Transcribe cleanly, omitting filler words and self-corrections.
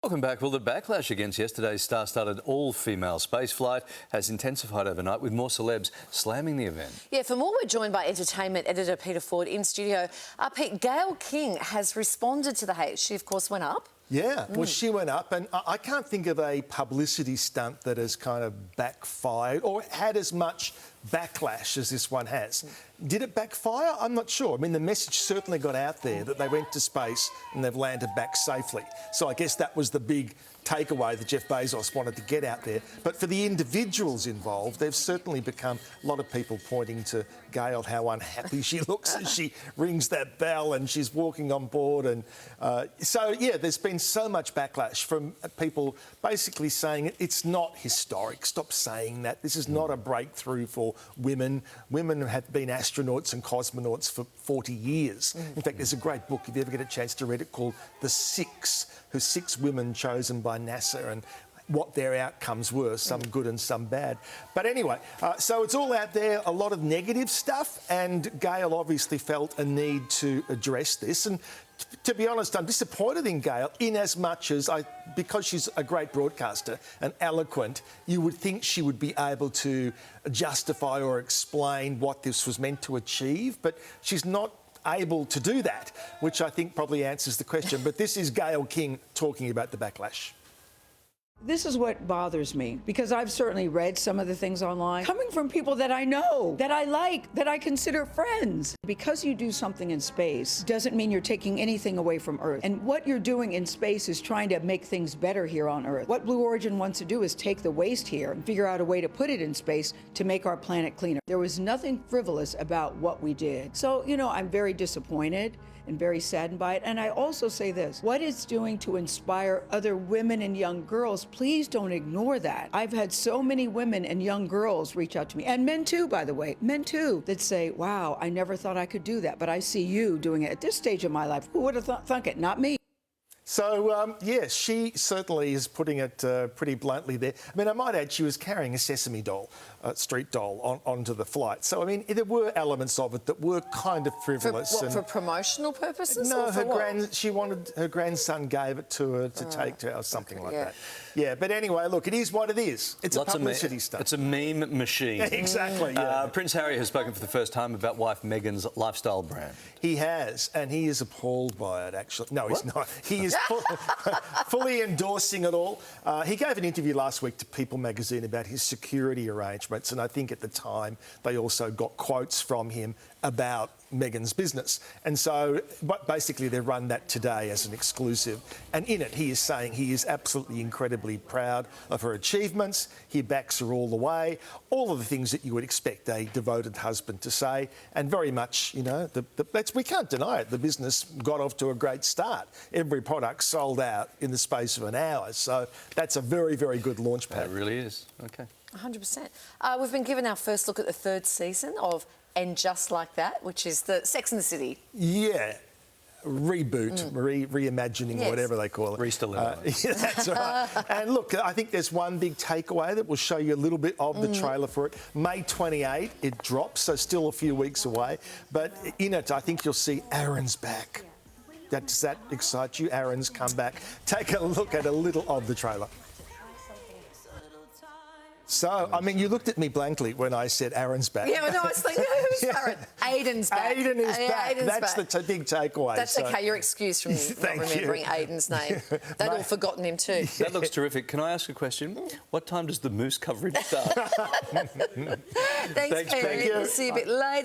Welcome back. Well, the backlash against yesterday's star-studded all-female spaceflight has intensified overnight, with more celebs slamming the event. Yeah, for more, we're joined by entertainment editor Peter Ford in studio. Pete, Gayle King has responded to the hate. She, of course, went up. Yeah, well, she went up, and I can't think of a publicity stunt that has kind of backfired or had as much backlash as this one has. Did it backfire? I'm not sure. I mean, the message certainly got out there that they went to space and they've landed back safely. So I guess that was the big takeaway that Jeff Bezos wanted to get out there. But for the individuals involved, they've certainly become a lot of people pointing to Gayle, how unhappy she looks as she rings that bell and she's walking on board. And so, yeah, there's been so much backlash from people basically saying it's not historic. Stop saying that. This is not a breakthrough for women. Women have been astronauts and cosmonauts for 40 years. In fact, there's a great book, if you ever get a chance to read it, called The Six, who's 6 women chosen by NASA and what their outcomes were, some good and some bad. But anyway, so it's all out there, a lot of negative stuff, and Gayle obviously felt a need to address this. And to be honest, I'm disappointed in Gayle in as much as because she's a great broadcaster and eloquent, you would think she would be able to justify or explain what this was meant to achieve, but she's not able to do that, which I think probably answers the question. But this is Gayle King talking about the backlash. This is what bothers me, because I've certainly read some of the things online, coming from people that I know, that I like, that I consider friends. Because you do something in space doesn't mean you're taking anything away from Earth. And what you're doing in space is trying to make things better here on Earth. What Blue Origin wants to do is take the waste here and figure out a way to put it in space to make our planet cleaner. There was nothing frivolous about what we did. So, you know, I'm very disappointed and very saddened by it. And I also say this, what it's doing to inspire other women and young girls, please don't ignore that. I've had so many women and young girls reach out to me, and men too, by the way, men too, that say, wow, I never thought I could do that, but I see you doing it at this stage of my life. Who would have thunk it? Not me. So, yes, she certainly is putting it pretty bluntly there. I mean, I might add she was carrying a Sesame doll, street doll, onto the flight. So, I mean, there were elements of it that were kind of frivolous. For promotional purposes? No, or for she wanted, her grandson gave it to her to take to her, or something like that. Yeah, but anyway, look, it is what it is. It's a publicity stunt. It's a meme machine. Exactly, yeah. Prince Harry has spoken for the first time about wife Meghan's lifestyle brand. He has, and he is appalled by it, actually. No, he's not. He is fully endorsing it all. He gave an interview last week to People magazine about his security arrangements, and I think at the time they also got quotes from him about Meghan's business. And so basically they run that today as an exclusive. And in it, he is saying he is absolutely incredibly proud of her achievements. He backs her all the way. All of the things that you would expect a devoted husband to say. And very much, you know, we can't deny it. The business got off to a great start. Every product sold out in the space of an hour. So that's a very, very good launch pad. It really is. OK. 100%. We've been given our first look at the 3rd season of And Just Like That, which is the Sex and the City. Yeah. Reboot, reimagining, yes. Whatever they call it. Re-stiletto. Yeah, that's right. And look, I think there's one big takeaway that will show you a little bit of the trailer for it. May 28, it drops, so still a few weeks away. But in it, I think you'll see Aaron's back. Does that excite you? Aaron's come back. Take a look at a little of the trailer. So, I mean, you looked at me blankly when I said Aaron's back. Yeah, no, I was thinking, who's Aaron? Aiden's back. Aiden is back. Aiden's That's back. the big takeaway. That's okay, you're excused from not remembering Aiden's name. They'd all forgotten him too. That looks terrific. Can I ask a question? What time does the Moose coverage start? Thanks, Peter. Thank you. See you a bit later.